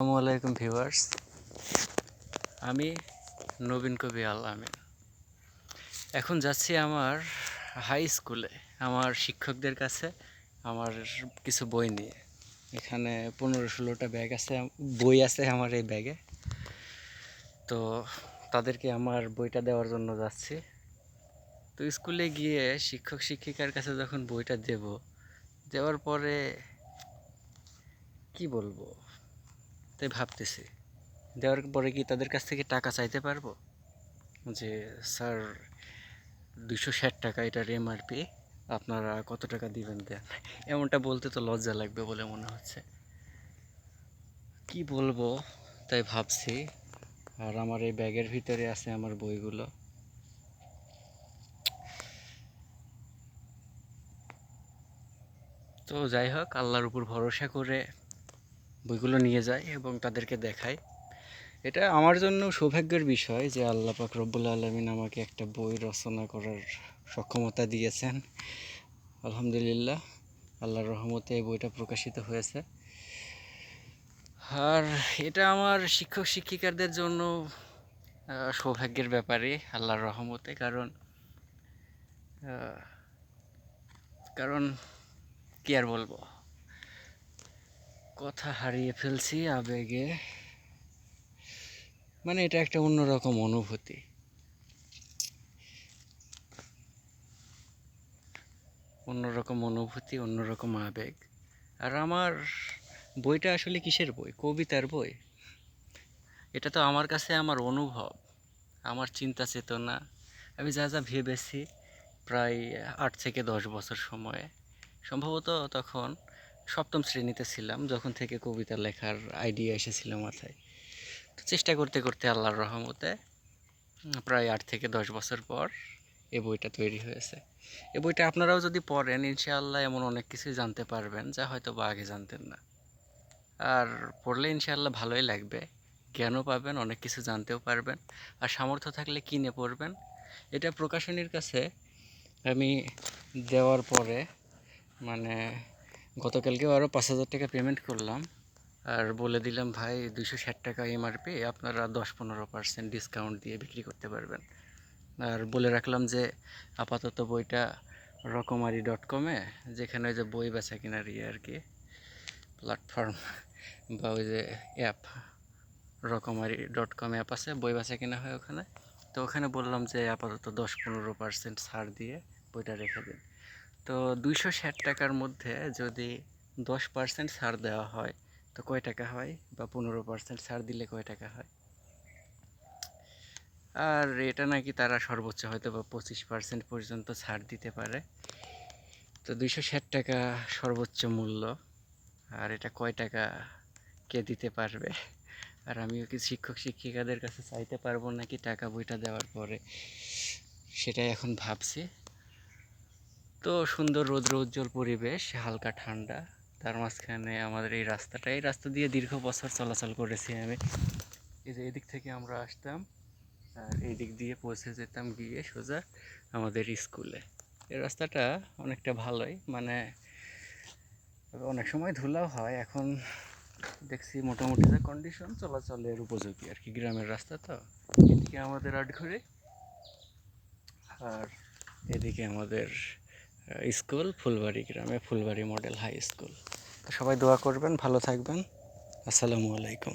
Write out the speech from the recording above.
আসসালামু আলাইকুম ভিউয়ার্স, আমি নবীন কবি আল আমিন। এখন যাচ্ছি আমার হাই স্কুলে আমার শিক্ষকদের কাছে আমার কিছু বই নিয়ে। এখানে 15-16টা ব্যাগ আছে, বই আছে আমার এই ব্যাগে। তো তাদেরকে আমার বইটা দেওয়ার জন্য যাচ্ছি। তো স্কুলে গিয়ে শিক্ষক শিক্ষিকার কাছে যখন বইটা দেওয়ার পরে কি বলবো তাই ভাবতেছি, দেওয়ার পরে কি তাদের কাছ থেকে টাকা চাইতে পারবো যে স্যার 260 টাকা এটার এমআরপি, আপনারা কত টাকা দিবেন দেন? এমনটা বলতে তো লজ্জা লাগবে বলে মনে হচ্ছে। কি বলবো তাই ভাবছি। আর আমার এই ব্যাগের ভিতরে আছে আমার বইগুলো। তো যাই হোক, আল্লাহর উপর ভরসা করে বইগুলো নিয়ে যাই এবং তাদেরকে দেখাই। এটা আমার জন্য সৌভাগ্যের বিষয় যে আল্লাহ পাক রব্বুল আলামিন আমাকে একটা বই রচনা করার সক্ষমতা দিয়েছেন। আলহামদুলিল্লাহ, আল্লাহর রহমতে এই বইটা প্রকাশিত হয়েছে। আর এটা আমার শিক্ষক শিক্ষিকাদের জন্য সৌভাগ্যের ব্যাপারে আল্লাহর রহমতে। আহ, কারণ কি আর বলবো, কথা হারিয়ে ফেলছি আবেগে। মানে এটা একটা অন্যরকম অনুভূতি, অন্যরকম আবেগ। আর আমার বইটা আসলে কিসের বই? কবিতার বই। এটা তো আমার কাছে আমার অনুভব, আমার চিন্তা চেতনা, আমি যা যা ভেবেছি প্রায় 8 থেকে 10 বছর সময়ে। সম্ভবত তখন সপ্তম শ্রেণীতে ছিলাম যখন থেকে কবিতা লেখার আইডিয়া এসেছিল মাথায়। তো চেষ্টা করতে করতে আল্লাহর রহমতে প্রায় 8 থেকে 10 বছর পর এই বইটা তৈরি হয়েছে। এই বইটা আপনারাও যদি পড়েন ইনশাআল্লাহ এমন অনেক কিছুই জানতে পারবেন যা হয়তো বা আগে জানতেন না। আর পড়লে ইনশাআল্লাহ ভালোই লাগবে, জ্ঞানও পাবেন, অনেক কিছু জানতেও পারবেন। আর সামর্থ্য থাকলে কিনে পড়বেন। এটা প্রকাশনীর কাছে আমি দেওয়ার পরে মানে গতকালকেও আরও 5,000 টাকা পেমেন্ট করলাম। আর বলে দিলাম, ভাই 260 টাকা এমআরপি, আপনারা 10-15% ডিসকাউন্ট দিয়ে বিক্রি করতে পারবেন। আর বলে রাখলাম যে আপাতত বইটা রকমারি.com-এ, যেখানে ওই যে বই বেচা কেনার আর কি প্ল্যাটফর্ম বা ওই যে অ্যাপ, রকমারি.com অ্যাপ আছে, বই বেচা কেনা হয় ওখানে। তো ওখানে বললাম যে আপাতত 10-15% ছাড় দিয়ে বইটা রেখে দিন। তো 260 টাকার মধ্যে যদি 10% ছাড় দেওয়া হয় তো কয় টাকা হয়, বা 15% ছাড় দিলে কয় টাকা হয়? আর এটা নাকি তারা সর্বোচ্চ হয়তো বা 25% পর্যন্ত ছাড় দিতে পারে। তো 260 টাকা সর্বোচ্চ মূল্য। আর এটা কয় টাকা কে দিতে পারবে? আর আমিও কি শিক্ষক শিক্ষিকাদের কাছে চাইতে পারবো নাকি টাকা বইটা দেওয়ার পরে, সেটাই এখন ভাবছি। তো সুন্দর রৌদ্র উজ্জ্বল পরিবেশ, হালকা ঠান্ডা, তার মাঝখানে আমাদের এই রাস্তা দিয়ে দীর্ঘ বছর চলাচল করেছি আমি। এই যে এদিক থেকে আমরা আসতাম আর এই দিক দিয়ে পৌঁছে যেতাম গিয়ে সোজা আমাদের স্কুলে। এই রাস্তাটা অনেকটা ভালোই, মানে অনেক সময় ধুলাও হয়। এখন দেখছি মোটামুটি যে কন্ডিশন চলাচলের উপযোগী আর কি, গ্রামের রাস্তা তো। এদিকে আমাদের আটঘরে আর এদিকে আমাদের স্কুল ফুলবাড়ি গ্রামে, ফুলবাড়ি মডেল হাই স্কুল। তো সবাই দোয়া করবেন, ভালো থাকবেন। আসসালামু আলাইকুম।